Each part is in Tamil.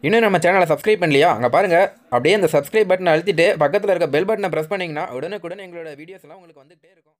இன்னும் நம்ம சேனலை சப்ஸ்கிரைப் பண்ணலையா? அங்கே பாருங்கள், அப்படியே அந்த சப்ஸ்கிரைப் பட்டனை அழுத்திட்டு பக்கத்தில் இருக்க பெல் பட்டனை ப்ரெஸ் பண்ணிங்கன்னா உடனுக்குடன் எங்களோட வீடியோஸ் எல்லாம் உங்களுக்கு வந்துகிட்டே இருக்கும்.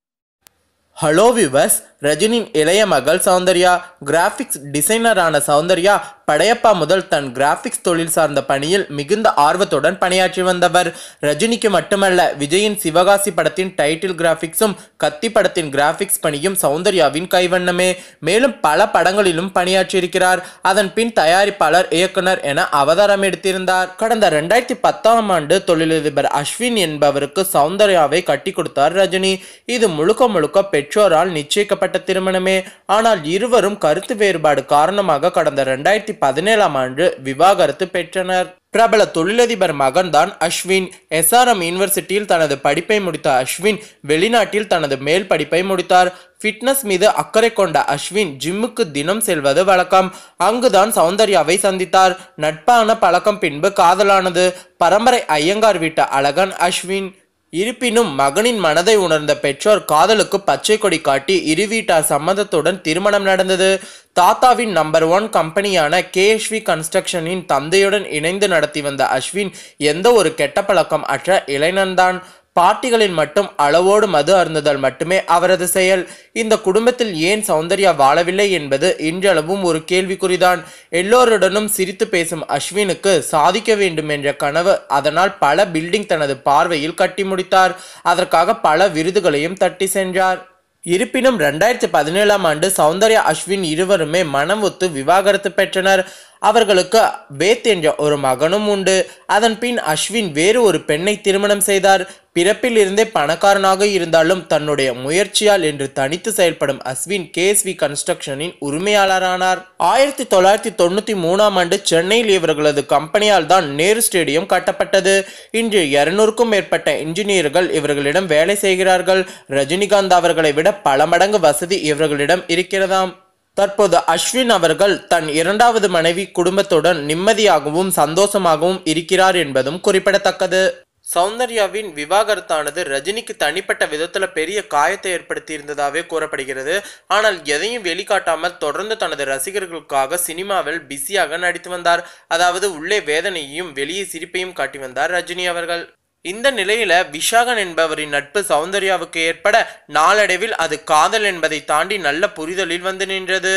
ஹலோ வியூவர்ஸ், ரஜினியின் இளைய மகள் சௌந்தர்யா. கிராஃபிக்ஸ் டிசைனரான சௌந்தர்யா படையப்பா முதல் தன் கிராஃபிக்ஸ் தொழில் சார்ந்த பணியில் மிகுந்த ஆர்வத்துடன் பணியாற்றி வந்தவர். ரஜினிக்கு மட்டுமல்ல, விஜயின் சிவகாசி படத்தின் டைட்டில் கிராஃபிக்ஸும் கத்தி படத்தின் கிராஃபிக்ஸ் பணியும் சௌந்தர்யாவின் கைவண்ணமே. மேலும் பல படங்களிலும் பணியாற்றியிருக்கிறார். அதன் பின் தயாரிப்பாளர், இயக்குனர் என அவதாரம் எடுத்திருந்தார். கடந்த 2010ஆம் ஆண்டு தொழிலதிபர் அஸ்வின் என்பவருக்கு சௌந்தர்யாவை கட்டி கொடுத்தார் ரஜினி. இது முழுக்க முழுக்க பெற்றோரால் நிச்சயிக்கப்பட்ட திருமணமே. ஆனால் இருவரும் கருத்து வேறுபாடு காரணமாக கடந்த 2017ஆம் ஆண்டு விவாகரத்து பெற்றனர். பிரபல தொழிலதிபர் மகன்தான் அஸ்வின். SRM யூனிவர்சிட்டியில் தனது படிப்பை முடித்த அஸ்வின் வெளிநாட்டில் தனது மேல் படிப்பை முடித்தார். ஃபிட்னஸ் மீது அக்கறை கொண்ட அஸ்வின் ஜிம்முக்கு தினம் செல்வது வழக்கம். அங்குதான் சௌந்தர்யாவை சந்தித்தார். நட்பான பழக்கம் பின்பு காதலானது. பரம்பரை ஐயங்கார் வீட்டு அழகன் அஸ்வின். இருப்பினும் மகனின் மனதை உணர்ந்த பெற்றோர் காதலுக்கு பச்சை கொடி காட்டி இரு வீட்டார் சம்மதத்துடன் திருமணம் நடந்தது. தாத்தாவின் நம்பர் 1 கம்பெனியான KSV கன்ஸ்ட்ரக்ஷனின் தந்தையுடன் இணைந்து நடத்தி வந்த அஸ்வின் எந்த ஒரு கெட்ட பழக்கம் அற்ற இளைஞன்தான். பார்ட்டிகளில் மட்டும் அளவோடு மது அருந்துதல் மட்டுமே அவரது செயல். இந்த குடும்பத்தில் ஏன் சௌந்தர்யா வாழவில்லை என்பது இன்றளவும் ஒரு கேள்விக்குறிதான். எல்லோருடனும் சிரித்து பேசும் அஸ்வினுக்கு சாதிக்க வேண்டும் என்ற கனவு. அதனால் பல பில்டிங் தனது பார்வையில் கட்டி முடித்தார். அதற்காக பல விருதுகளையும் தட்டி சென்றார். இருப்பினும் 2017ஆம் ஆண்டு சௌந்தர்யா அஸ்வின் இருவருமே மனம் ஒத்து விவாகரத்து பெற்றனர். அவர்களுக்கு பேத் என்ற ஒரு மகனும் உண்டு. அதன் பின் அஸ்வின் வேறு ஒரு பெண்ணை திருமணம் செய்தார். பிறப்பில் இருந்தே பணக்காரனாக இருந்தாலும் தன்னுடைய முயற்சியால் என்று தனித்து செயல்படும் அஸ்வின் KSV கன்ஸ்ட்ரக்ஷனின் உரிமையாளரானார். 1993ஆம் ஆண்டு சென்னையில் இவர்களது கம்பெனியால் தான் நேரு ஸ்டேடியம் கட்டப்பட்டது. இன்று 200க்கும் மேற்பட்ட இன்ஜினியர்கள் இவர்களிடம் வேலை செய்கிறார்கள். ரஜினிகாந்த் அவர்களை விட பல மடங்கு வசதி இவர்களிடம் இருக்கிறதாம். தற்போது அஸ்வின் அவர்கள் தன் இரண்டாவது மனைவி குடும்பத்துடன் நிம்மதியாகவும் சந்தோஷமாகவும் இருக்கிறார் என்பதும் குறிப்பிடத்தக்கது. சௌந்தர்யாவின் விவாகரத்தானது ரஜினிக்கு தனிப்பட்ட விதத்துல பெரிய காயத்தை ஏற்படுத்தி இருந்ததாகவே கூறப்படுகிறது. ஆனால் எதையும் வெளிக்காட்டாமல் தொடர்ந்து தனது ரசிகர்களுக்காக சினிமாவில் பிஸியாக நடித்து வந்தார். அதாவது உள்ளே வேதனையையும் வெளியே சிரிப்பையும் காட்டி வந்தார் ரஜினி அவர்கள். இந்த நிலையில விஷாகன் என்பவரின் நட்பு சௌந்தர்யாவுக்கு ஏற்பட நாளடைவில் அது காதல் என்பதை தாண்டி நல்ல புரிதலில் வந்து நின்றது.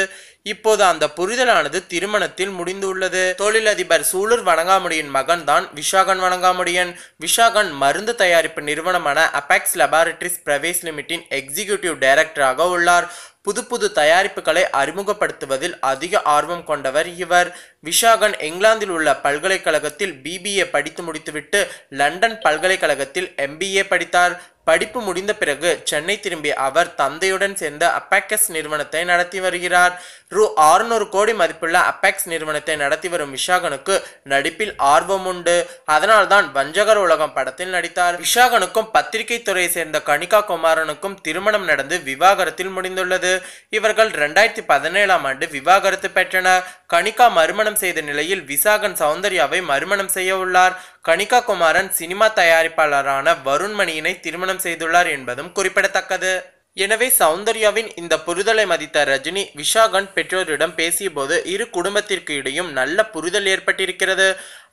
இப்போது அந்த புரிதலானது திருமணத்தில் முடிந்துள்ளது. தொழிலதிபர் சூலூர் வணங்காமுடியின் மகன் தான் விஷாகன் வணங்காமுடியன். விஷாகன் மருந்து தயாரிப்பு நிறுவனமான apex laboratories private limited executive டைரக்டராக உள்ளார். புது தயாரிப்புகளை அறிமுகப்படுத்துவதில் அதிக ஆர்வம் கொண்டவர் இவர். விஷாகன் இங்கிலாந்தில் உள்ள பல்கலைக்கழகத்தில் BBA படித்து முடித்துவிட்டு லண்டன் பல்கலைக்கழகத்தில் MBA படித்தார். படிப்பு முடிந்த பிறகு சென்னை திரும்பிய அவர் தந்தையுடன் சேர்ந்த அபெக்ஸ் நிறுவனத்தை நடத்தி வருகிறார். ரூ. 600 கோடி மதிப்புள்ள அபெக்ஸ் நிறுவனத்தை நடத்தி வரும் விஷாகனுக்கு நடிப்பில் ஆர்வம் உண்டு. அதனால்தான் வஞ்சகர் உலகம் படத்தில் நடித்தார். விஷாகனுக்கும் பத்திரிகை துறையை சேர்ந்த கனிகா குமாரனுக்கும் திருமணம் நடந்து விவாகரத்தில் முடிந்துள்ளது. இவர்கள் 2017ஆம் ஆண்டு விவாகரத்து பெற்றனர். கனிகா மறுமணம் செய்த நிலையில் விஷாகன் சௌந்தர்யாவை மறுமணம் செய்ய உள்ளார். கனிகா குமாரன் சினிமா தயாரிப்பாளரான வருண் மணியினை திருமணம் செய்துள்ளார் என்பதும் குறிப்பிடத்தக்கது. எனவே சௌந்தர்யாவின் இந்த புரிதலை மதித்த ரஜினி விஷாகன் பெற்றோரிடம் பேசிய போது இரு குடும்பத்திற்கு இடையும் நல்ல புரிதல் ஏற்பட்டிருக்கிறது.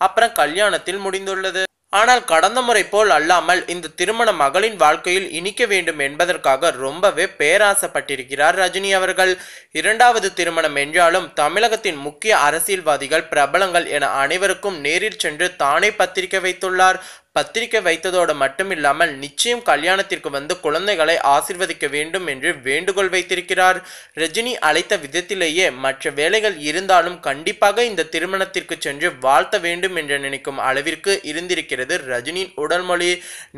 அப்புறம் கல்யாணத்தில் முடிந்துள்ளது. ஆனால் கடந்த முறை போல் அல்லாமல் இந்த திருமண மகளின் வாழ்க்கையில் இனிக்க வேண்டும் என்பதற்காக ரொம்பவே பேராசைப்பட்டிருக்கிறார் ரஜினி அவர்கள். இரண்டாவது திருமணம் என்றாலும் தமிழகத்தின் முக்கிய அரசியல்வாதிகள், பிரபலங்கள் என அனைவருக்கும் நேரில் சென்று தானே பத்திரிகை வைத்துள்ளார். பத்திரிகை வைத்ததோடு மட்டுமில்லாமல் நிச்சயம் கல்யாணத்திற்கு வந்து குழந்தைகளை ஆசிர்வதிக்க வேண்டும் என்று வேண்டுகோள் வைத்திருக்கிறார். ரஜினி அழைத்த விதத்திலேயே மற்ற வேலைகள் இருந்தாலும் கண்டிப்பாக இந்த திருமணத்திற்கு சென்று வாழ்த்த வேண்டும் என்று நினைக்கும் அளவிற்கு இருந்திருக்கிறது ரஜினியின் உடல் மொழி.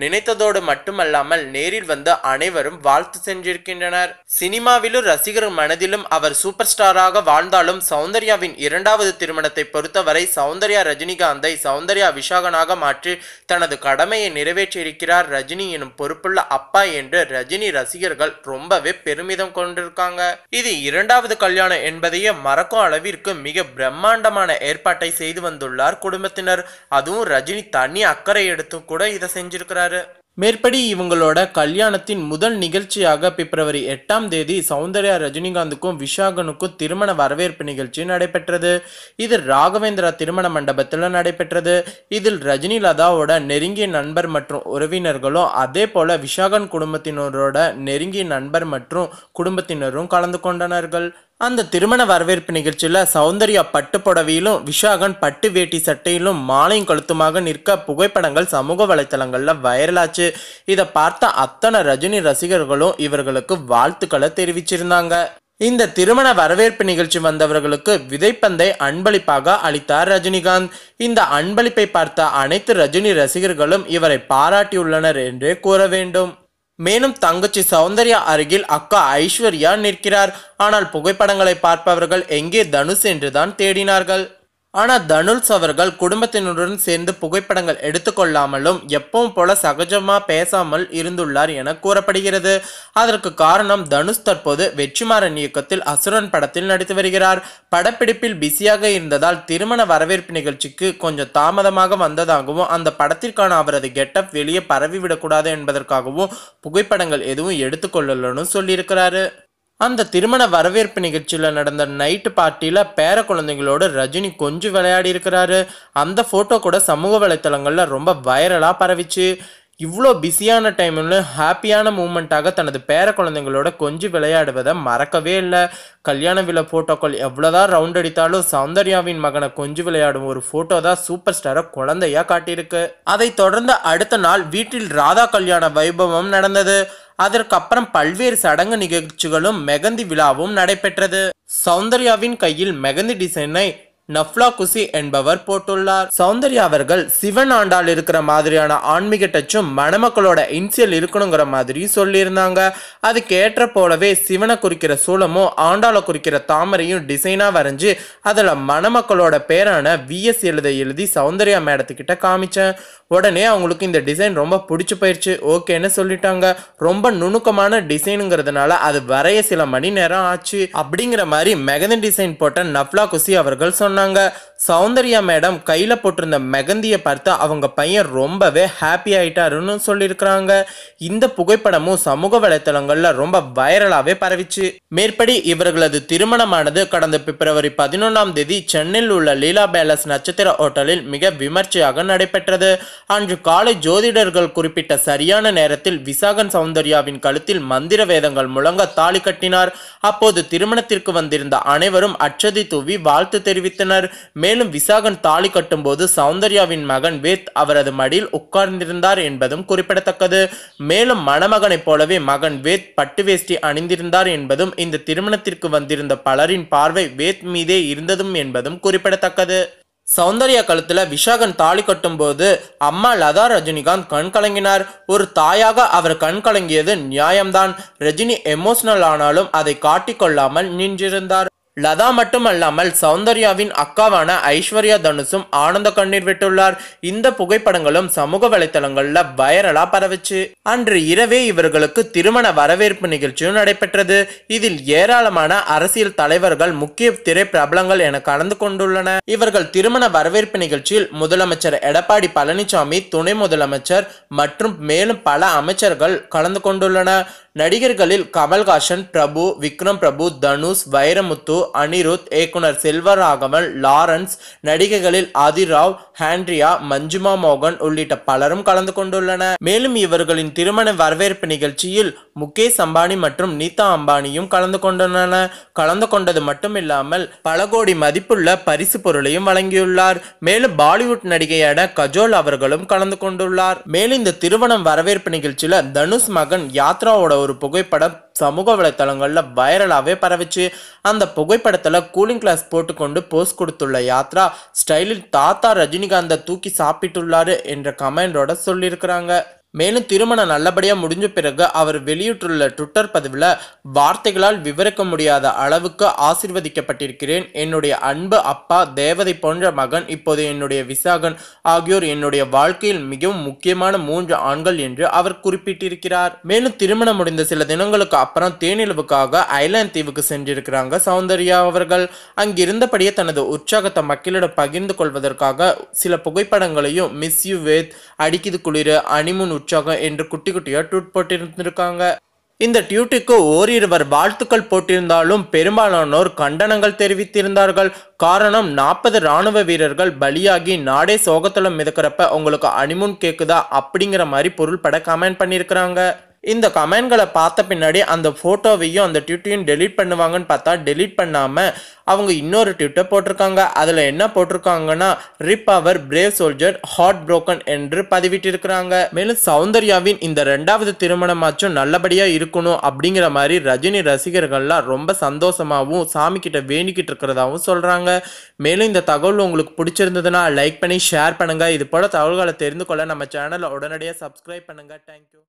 நினைத்ததோடு மட்டுமல்லாமல் நேரில் வந்து அனைவரும் வாழ்த்து சென்றிருக்கின்றனர். சினிமாவிலும் ரசிகர் மனதிலும் அவர் சூப்பர் ஸ்டாராக வாழ்ந்தாலும் சௌந்தர்யாவின் இரண்டாவது திருமணத்தை பொறுத்தவரை சௌந்தர்யா ரஜினிகாந்தை சௌந்தர்யா விஷாகனாக மாற்றி தனது கடமையை நிறைவேற்றியிருக்கிறார் ரஜினி எனும் பொறுப்புள்ள அப்பா என்று ரஜினி ரசிகர்கள் ரொம்பவே பெருமிதம் கொண்டிருக்காங்க. இது இரண்டாவது கல்யாணம் என்பதையே மறக்கும் அளவிற்கு மிக பிரம்மாண்டமான ஏற்பாட்டை செய்து வந்துள்ளார் குடும்பத்தினர். அதுவும் ரஜினி தனி அக்கறை எடுத்து கூட இதை செஞ்சிருக்கிறாரு. மேற்படி இவங்களோட கல்யாணத்தின் முதல் நிகழ்ச்சியாக பிப்ரவரி 8ஆம் தேதி சௌந்தர்யா ரஜினிகாந்துக்கும் விஷாகனுக்கும் திருமண வரவேற்பு நிகழ்ச்சி நடைபெற்றது. இது ராகவேந்திரா திருமண மண்டபத்தில் நடைபெற்றது. இதில் ரஜினி லதாவோட நெருங்கிய நண்பர் மற்றும் உறவினர்களும் அதே போல விஷாகன் குடும்பத்தினரோட நெருங்கிய நண்பர் மற்றும் குடும்பத்தினரும் கலந்து கொண்டனர்கள். அந்த திருமண வரவேற்பு நிகழ்ச்சியில் சௌந்தர்யா பட்டு புடவையிலும் விஷாகன் பட்டு வேட்டி சட்டையிலும் மாலையும் கழுத்துமாக நிற்க புகைப்படங்கள் சமூக வலைத்தளங்களில் வைரலாச்சு. இதை பார்த்த அத்தனை ரஜினி ரசிகர்களும் இவர்களுக்கு வாழ்த்துக்களை தெரிவிச்சிருந்தாங்க. இந்த திருமண வரவேற்பு நிகழ்ச்சி வந்தவர்களுக்கு விதைப்பந்தை அன்பளிப்பாக அளித்தார் ரஜினிகாந்த். இந்த அன்பளிப்பை பார்த்த அனைத்து ரஜினி ரசிகர்களும் இவரை பாராட்டியுள்ளனர் என்றே கூற வேண்டும். மேலும் தங்கச்சி சௌந்தர்யா அருகில் அக்கா ஐஸ்வர்யா நிற்கிறார். ஆனால் புகைப்படங்களை பார்ப்பவர்கள் எங்கே தனுஷ் என்றுதான் தேடினார்கள். ஆனால் தனுஷ் அவர்கள் குடும்பத்தினருடன் சேர்ந்து புகைப்படங்கள் எடுத்துக்கொள்ளாமலும் எப்பவும் போல சகஜமா பேசாமல் இருந்துள்ளார் என கூறப்படுகிறது. அதற்கு காரணம் தனுஷ் தற்போது வெற்றிமாறன் இயக்கத்தில் அசுரன் படத்தில் நடித்து வருகிறார். படப்பிடிப்பில் பிஸியாக இருந்ததால் திருமண வரவேற்பு நிகழ்ச்சிக்கு கொஞ்சம் தாமதமாக வந்ததாகவும் அந்த படத்திற்கான அவரது கெட்டப் வெளியே பரவிவிடக்கூடாது என்பதற்காகவும் புகைப்படங்கள் எதுவும் எடுத்துக்கொள்ளலன்னு சொல்லியிருக்கிறாரு. அந்த திருமண வரவேற்பு நிகழ்ச்சியில் நடந்த நைட்டு பார்ட்டியில் பேர குழந்தைங்களோடு ரஜினி கொஞ்சம் விளையாடி இருக்கிறாரு. அந்த ஃபோட்டோ கூட சமூக வலைத்தளங்களில் ரொம்ப வைரலாக பரவிச்சு. இவ்வளோ பிஸியான டைம்ல ஹாப்பியான மூமெண்ட்டாக தனது பேர குழந்தைங்களோட கொஞ்சம் விளையாடுவதை மறக்கவே இல்லை. கல்யாண விழா ஃபோட்டோக்கள் எவ்வளோதான் ரவுண்ட் அடித்தாலும் சௌந்தர்யாவின் மகனை கொஞ்சம் விளையாடும் ஒரு ஃபோட்டோ தான் சூப்பர் ஸ்டாரை குழந்தையா காட்டியிருக்கு. அதை தொடர்ந்து அடுத்த நாள் வீட்டில் ராதா கல்யாண வைபவம் நடந்தது. அதற்கப்புறம் பல்வேறு சடங்கு நிகழ்ச்சிகளும் மெகந்தி விழாவும் நடைபெற்றது. சௌந்தர்யாவின் கையில் மெகந்தி டிசைனை நஃப்லா குசி என்பவர் போட்டுள்ளார். சௌந்தர்யா அவர்கள் சிவன் ஆண்டாள் இருக்கிற மாதிரியான ஆன்மீக டச்சும் மணமக்களோட இன்சியல் இருக்கணுங்கிற மாதிரியும் சொல்லியிருந்தாங்க. அதுக்கு ஏற்ற போலவே சிவனை குறிக்கிற சூலமும் ஆண்டாளை குறிக்கிற தாமரையும் டிசைனா வரைஞ்சி அதில் மணமக்களோட பேரான VS எழுதி சௌந்தர்யா மேடத்துக்கிட்ட காமிச்சேன். உடனே அவங்களுக்கு இந்த டிசைன் ரொம்ப பிடிச்சி போயிடுச்சு. ஓகேன்னு சொல்லிட்டாங்க. ரொம்ப நுணுக்கமான டிசைனுங்கிறதுனால அது வரைய சில மணி நேரம் ஆச்சு அப்படிங்கிற மாதிரி மெகந்தி டிசைன் போட்ட நஃப்லா குசி அவர்கள் சொன்னாங்க. சௌந்தர்யா மேடம் கையில போட்டிருந்த மெகந்தியை பார்த்து அவங்க பையன் ரொம்பவே ஹாப்பி ஆயிட்டாருன்னு சொல்லியிருக்கிறாங்க. இந்த புகைப்படமும் சமூக வலைத்தளங்கள்ல ரொம்ப வைரலாவே பரவிச்சு. மேற்படி இவர்களது திருமணமானது கடந்த பிப்ரவரி 11ஆம் தேதி சென்னையில் உள்ள லீலா பேலஸ் நட்சத்திர ஹோட்டலில் மிக விமர்சையாக நடைபெற்றது. அன்று காலை ஜோதிடர்கள் குறிப்பிட்ட சரியான நேரத்தில் விஷாகன் சௌந்தர்யாவின் கழுத்தில் மந்திர வேதங்கள் முழங்க தாலி கட்டினார். அப்போது திருமணத்திற்கு வந்திருந்த அனைவரும் அட்சதை தூவி வாழ்த்து தெரிவித்தனர். மேலும் விஷாகன் தாலி கட்டும் போது சௌந்தர்யாவின் மகன் வேத் அவரது மடியில் உட்கார்ந்திருந்தார் என்பதும் குறிப்பிடத்தக்கது. மேலும் மணமகனைப் போலவே மகன் வேத் பட்டு வேஷ்டி அணிந்திருந்தார் என்பதும் இந்த திருமணத்திற்கு வந்திருந்த பலரின் பார்வை வேத் மீதே இருந்ததும் என்பதும் குறிப்பிடத்தக்கது. சௌந்தர்யா கழுத்துல விஷாகன் தாலி கட்டும் போது அம்மா லதா ரஜினிகாந்த் கண் கலங்கினார். ஒரு தாயாக அவர் கண் கலங்கியது நியாயம்தான். ரஜினி எமோஷனல் ஆனாலும் அதை காட்டிக்கொள்ளாமல் நின்றிருந்தார். லதா மட்டுமல்லாமல் சௌந்தர்யாவின் அக்காவான ஐஸ்வர்யா தனுஷும் ஆனந்த கண்ணீர் விட்டுள்ளார். இந்த புகைப்படங்களும் சமூக வலைத்தளங்கள்ல வைரலா பரவிச்சு. அன்று இரவே இவர்களுக்கு திருமண வரவேற்பு நிகழ்ச்சியும் நடைபெற்றது. இதில் ஏராளமான அரசியல் தலைவர்கள், முக்கிய திரை பிரபலங்கள் என கலந்து கொண்டுள்ளன. இவர்கள் திருமண வரவேற்பு நிகழ்ச்சியில் முதலமைச்சர் எடப்பாடி பழனிசாமி, துணை முதலமைச்சர் மற்றும் மேலும் பல அமைச்சர்கள் கலந்து கொண்டுள்ளனர். நடிகர்களில் கமல்ஹாசன், பிரபு, விக்ரம் பிரபு, தனுஷ், வைரமுத்து, அனிருத், இயக்குனர் செல்வராகவன், லாரன்ஸ், நடிகைகளில் ஆதிராவ், ஹாண்ட்ரியா, மஞ்சுமா மோகன் உள்ளிட்ட பலரும் கலந்து கொண்டுள்ளனர். மேலும் இவர்களின் திருமண வரவேற்பு நிகழ்ச்சியில் முகேஷ் அம்பானி மற்றும் நீதா அம்பானியும் கலந்து கொண்டுள்ளனர். கலந்து கொண்டது மட்டுமில்லாமல் பல கோடி மதிப்புள்ள பரிசு பொருளையும் வழங்கியுள்ளார். மேலும் பாலிவுட் நடிகையான கஜோல் அவர்களும் கலந்து கொண்டுள்ளார். மேலும் இந்த திருமணம் வரவேற்பு நிகழ்ச்சியில தனுஷ் மகன் யாத்ராவோட ஒரு புகைப்படம் சமூக வலைத்தளங்கள்ல வைரலாவே பரவிச்சு. அந்த புகைப்படத்துல கூலிங் கிளாஸ் போட்டுக்கொண்டு போஸ் கொடுத்துள்ள யாத்ரா ஸ்டைலில் தாத்தா ரஜினிகாந்த தூக்கி சாப்பிட்டுள்ளாரு என்ற கமெண்டோட சொல்லியிருக்கிறாங்க. மேலும் திருமணம் நல்லபடியாக முடிஞ்ச பிறகு அவர் வெளியிட்டுள்ள ட்விட்டர் பதிவில் வார்த்தைகளால் விவரிக்க முடியாத அளவுக்கு ஆசீர்வதிக்கப்பட்டிருக்கிறேன். என்னுடைய அன்பு அப்பா, தேவதை போன்ற மகன், இப்போது என்னுடைய விஷாகன் ஆகியோர் என்னுடைய வாழ்க்கையில் மிகவும் முக்கியமான 3 ஆண்கள் என்று அவர் குறிப்பிட்டிருக்கிறார். மேலும் திருமணம் முடிந்த சில தினங்களுக்கு அப்புறம் தேனிலவுக்காக ஐலாந்து தீவுக்கு சென்றிருக்கிறாங்க சௌந்தர்யா அவர்கள். அங்கிருந்தபடியே தனது உற்சாகத்தை மக்களிடம் பகிர்ந்து கொள்வதற்காக சில புகைப்படங்களையும் மிஸ் யூ வேத், அடிக்குது குளிர், அனிமுன் உற்சாகம் என்று குட்டி குட்டியாக ட்வீட் போட்டிருந்திருக்காங்க. இந்த ட்வீட்டுக்கு ஓரிருவர் வாழ்த்துக்கள் போட்டிருந்தாலும் பெரும்பாலானோர் கண்டனங்கள் தெரிவித்திருந்தார்கள். காரணம் 40 ராணுவ வீரர்கள் பலியாகி நாடே சோகத்துல மிதக்கிறப்ப உங்களுக்கு அனிமுன் கேக்குதா அப்படிங்கிற மாதிரி பொருள்பட கமெண்ட் பண்ணியிருக்கிறாங்க. இந்த கமெண்ட்களை பார்த்த பின்னாடி அந்த ஃபோட்டோவையும் அந்த ட்வீட்டையும் டெலீட் பண்ணுவாங்கன்னு பார்த்தா டெலீட் பண்ணாமல் அவங்க இன்னொரு ட்வீட்டை போட்டிருக்காங்க. அதில் என்ன போட்டிருக்காங்கன்னா, ரிப் அவர் பிரேவ் சோல்ஜர் ஹார்ட் புரோக்கன் என்று பதிவிட்டிருக்கிறாங்க. மேலும் சௌந்தர்யாவின் இந்த 2வது திருமணமாச்சும் நல்லபடியாக இருக்கணும் அப்படிங்கிற மாதிரி ரஜினி ரசிகர்கள்லாம் ரொம்ப சந்தோஷமாகவும் சாமி கிட்ட வேண்டிக்கிட்டு இருக்கிறதாகவும் சொல்கிறாங்க. மேலும் இந்த தகவல் உங்களுக்கு பிடிச்சிருந்ததுன்னா லைக் பண்ணி ஷேர் பண்ணுங்கள். இது போல தகவல்களை தெரிந்து கொள்ள நம்ம சேனலை உடனடியாக சப்ஸ்கிரைப் பண்ணுங்கள். தேங்க்யூ.